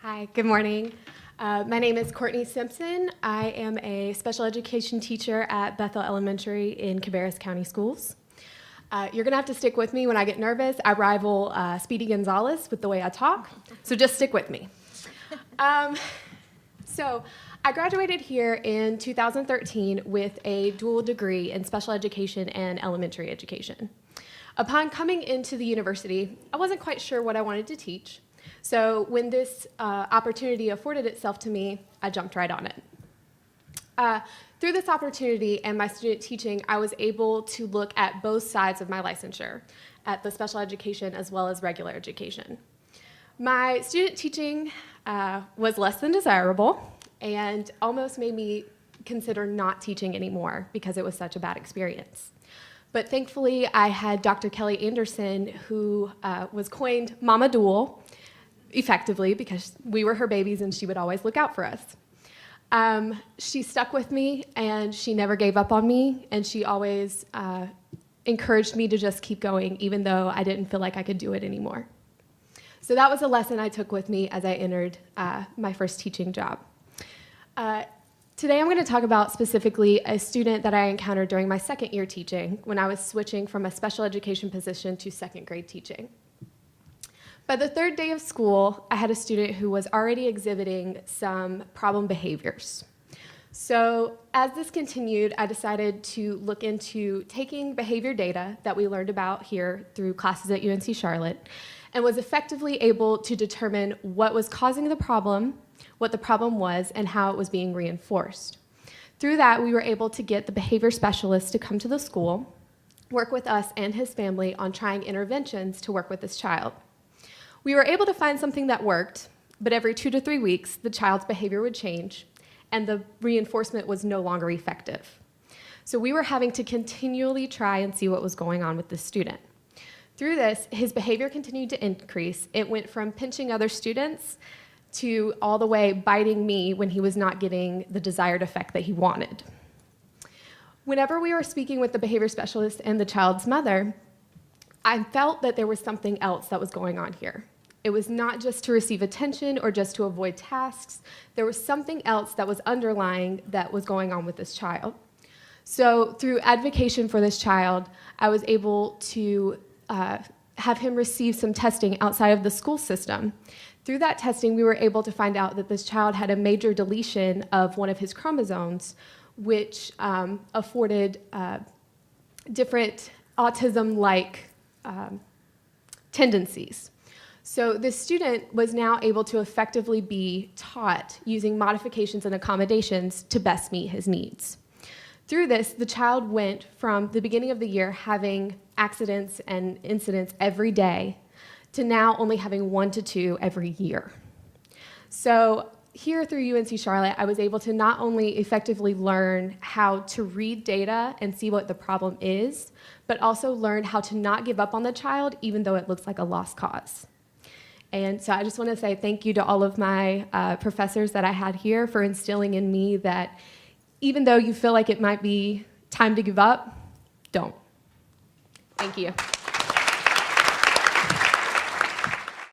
Hi, good morning. My name is Courtney Simpson. I am a special education teacher at Bethel Elementary in Cabarrus County Schools. You're gonna have to stick with me when I get nervous. I rival Speedy Gonzalez with the way I talk, so just stick with me. So I graduated here in 2013 with a dual degree in special education and elementary education. Upon coming into the university, I wasn't quite sure what I wanted to teach. So when this opportunity afforded itself to me, I jumped right on it. Through this opportunity and my student teaching, I was able to look at both sides of my licensure, at the special education as well as regular education. My student teaching was less than desirable and almost made me consider not teaching anymore because it was such a bad experience. But thankfully, I had Dr. Kelly Anderson, who was coined Mama Dual, effectively, because we were her babies and she would always look out for us. She stuck with me and she never gave up on me, and she always encouraged me to just keep going even though I didn't feel like I could do it anymore. So that was a lesson I took with me as I entered my first teaching job. Today I'm going to talk about specifically a student that I encountered during my second year teaching when I was switching from a special education position to second grade teaching. By the third day of school, I had a student who was already exhibiting some problem behaviors. So as this continued, I decided to look into taking behavior data that we learned about here through classes at UNC Charlotte, and was effectively able to determine what was causing the problem, what the problem was, and how it was being reinforced. Through that, we were able to get the behavior specialist to come to the school, work with us and his family on trying interventions to work with this child. We were able to find something that worked, but every 2 to 3 weeks, the child's behavior would change, and the reinforcement was no longer effective. So we were having to continually try and see what was going on with this student. Through this, his behavior continued to increase. It went from pinching other students to all the way biting me when he was not getting the desired effect that he wanted. Whenever we were speaking with the behavior specialist and the child's mother, I felt that there was something else that was going on here. It was not just to receive attention or just to avoid tasks. There was something else that was underlying that was going on with this child. So through advocacy for this child, I was able to have him receive some testing outside of the school system. Through that testing, we were able to find out that this child had a major deletion of one of his chromosomes, which afforded different autism-like tendencies. So this student was now able to effectively be taught using modifications and accommodations to best meet his needs. Through this, the child went from the beginning of the year having accidents and incidents every day to now only having 1 to 2 every year. So here through UNC Charlotte, I was able to not only effectively learn how to read data and see what the problem is, but also learn how to not give up on the child even though it looks like a lost cause. And so I just want to say thank you to all of my professors that I had here for instilling in me that even though you feel like it might be time to give up, don't. Thank you.